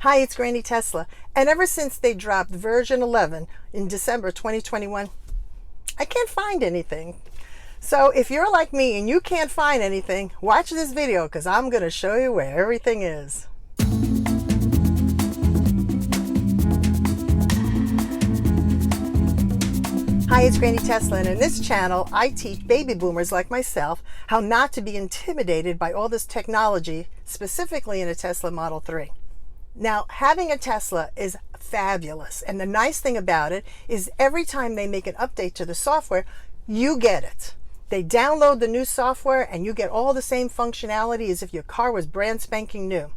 Hi, it's Grannie Tesla, and ever since they dropped version 11 in December 2021, I can't find anything. So if you're like me and you can't find anything, watch this video because I'm going to show you where everything is. Hi, it's Grannie Tesla, and in this channel, I teach baby boomers like myself how not to be intimidated by all this technology, specifically in a Tesla Model 3. Now, having a Tesla is fabulous, and the nice thing about it is every time they make an update to the software, you get it. They download the new software and you get all the same functionality as if your car was brand spanking new.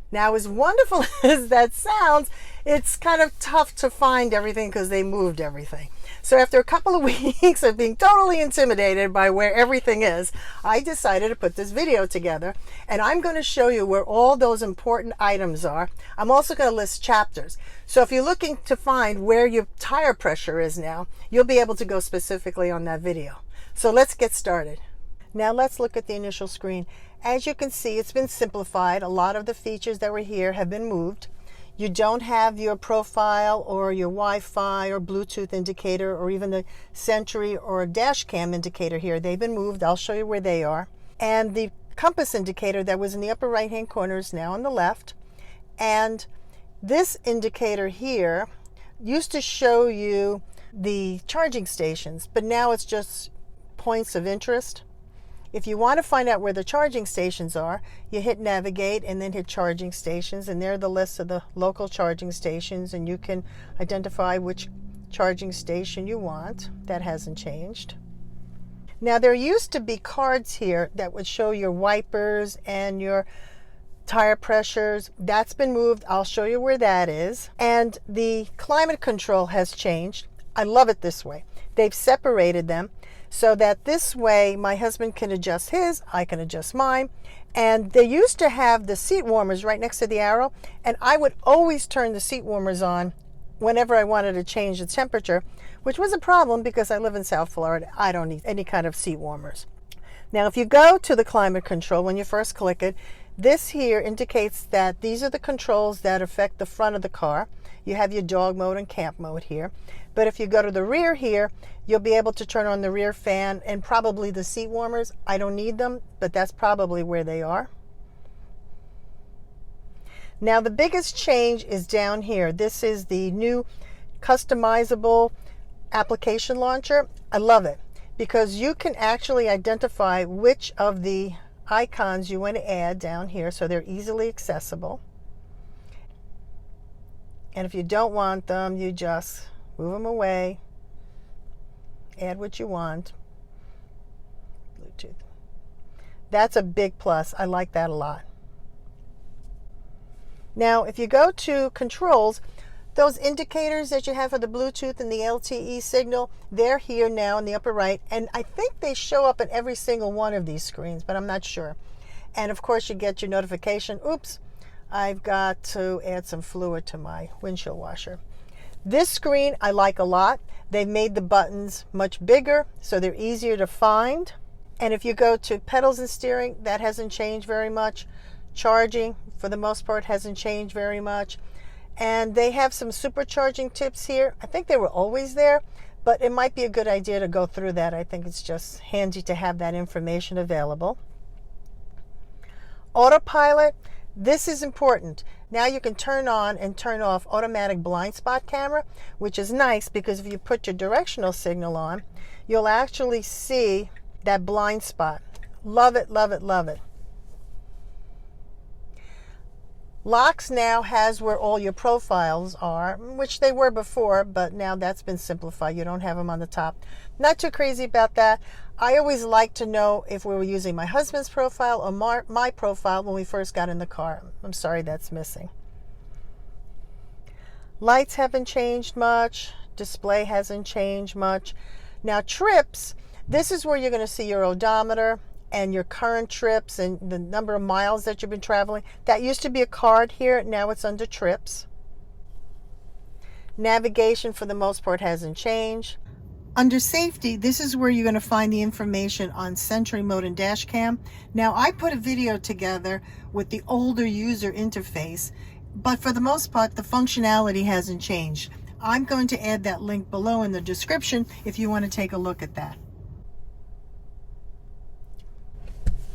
Now, as wonderful as that sounds, it's kind of tough to find everything because they moved everything. So after a couple of weeks of being totally intimidated by where everything is, I decided to put this video together, and I'm going to show you where all those important items are. I'm also going to list chapters. So if you're looking to find where your tire pressure is now, you'll be able to go specifically on that video. So let's get started. Now let's look at the initial screen. As you can see, it's been simplified. A lot of the features that were here have been moved. You don't have your profile or your Wi-Fi or Bluetooth indicator or even the Sentry or Dashcam indicator here. They've been moved. I'll show you where they are. And the compass indicator that was in the upper right-hand corner is now on the left. And this indicator here used to show you the charging stations, but now it's just points of interest. If you want to find out where the charging stations are, you hit navigate and then hit charging stations, and there are the lists of the local charging stations, and you can identify which charging station you want. That hasn't changed. Now, there used to be cards here that would show your wipers and your tire pressures. That's been moved. I'll show you where that is. And the climate control has changed. I love it this way. They've separated them so that this way my husband can adjust his, I can adjust mine. And they used to have the seat warmers right next to the arrow, and I would always turn the seat warmers on whenever I wanted to change the temperature, which was a problem because I live in South Florida. I don't need any kind of seat warmers. Now, if you go to the climate control, when you first click it, this here indicates that these are the controls that affect the front of the car. You have your dog mode and camp mode here. But if you go to the rear here, you'll be able to turn on the rear fan and probably the seat warmers. I don't need them, but that's probably where they are. Now, the biggest change is down here. This is the new customizable application launcher. I love it because you can actually identify which of the icons you want to add down here, so they're easily accessible. And if you don't want them, you just move them away, add what you want. Bluetooth. That's a big plus. I like that a lot. Now, if you go to controls, those indicators that you have for the Bluetooth and the LTE signal, they're here now in the upper right. And I think they show up in every single one of these screens, but I'm not sure. And of course, you get your notification. Oops, I've got to add some fluid to my windshield washer. This screen I like a lot. They've made the buttons much bigger, so they're easier to find. And if you go to pedals and steering, that hasn't changed very much. Charging, for the most part, hasn't changed very much. And they have some supercharging tips here. I think they were always there, but it might be a good idea to go through that. I think it's just handy to have that information available. Autopilot, this is important. Now you can turn on and turn off automatic blind spot camera, which is nice because if you put your directional signal on, you'll actually see that blind spot. Love it, love it, love it. Locks now has where all your profiles are, which they were before, but now that's been simplified. You don't have them on the top. Not too crazy about that. I always like to know if we were using my husband's profile or my profile when we first got in the car. I'm sorry, that's missing. Lights haven't changed much. Display hasn't changed much. Now, trips, this is where you're going to see your odometer and your current trips and the number of miles that you've been traveling. That used to be a card here. Now it's under trips. Navigation, for the most part, hasn't changed. Under safety, this is where you're going to find the information on Sentry Mode and Dashcam. Now, I put a video together with the older user interface, But for the most part, the functionality hasn't changed. I'm going to add that link below in the description if you want to take a look at that.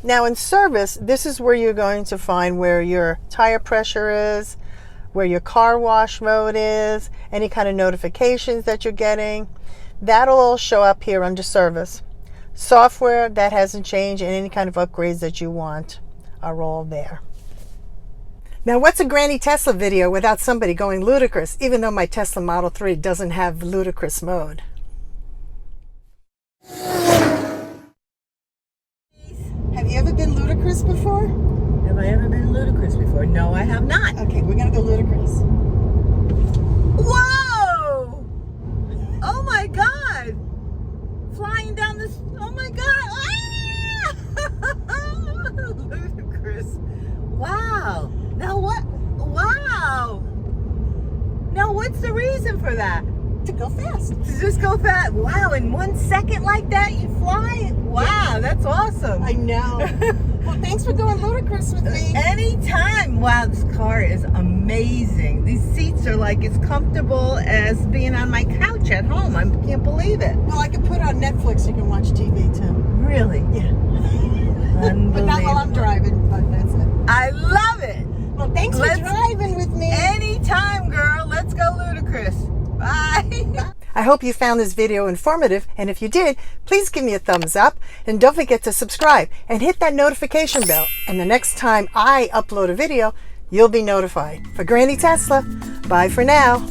Now in service, this is where you're going to find where your tire pressure is, where your car wash mode is, any kind of notifications that you're getting. That'll all show up here under service. Software, that hasn't changed, and any kind of upgrades that you want are all there. Now, what's a Granny Tesla video without somebody going ludicrous, even though my Tesla Model 3 doesn't have ludicrous mode? Have you ever been ludicrous before? Have I ever been ludicrous before? No, I have not. Okay, we're going to go ludicrous. Whoa! Oh my God! Flying down this, oh my God! Ah! Ludicrous. Wow. Now what? Wow. Now what's the reason for that? To go fast. To just go fast. Wow, in 1 second like that you fly? Wow, that's awesome. I know. Well, thanks for going ludicrous with me. Anytime. Wow, this car is amazing. These seats are like as comfortable as being on my couch at home. I can't believe it. Well, I can put on Netflix. You can watch TV too. Really? Yeah. Unbelievable. But not while I'm driving, but that's it. I love it. Well, thanks for driving with me. Anytime, girl. Let's go ludicrous. Bye. I hope you found this video informative, and if you did, please give me a thumbs up, and don't forget to subscribe and hit that notification bell, and the next time I upload a video, you'll be notified. For Grannie Tesla, bye for now.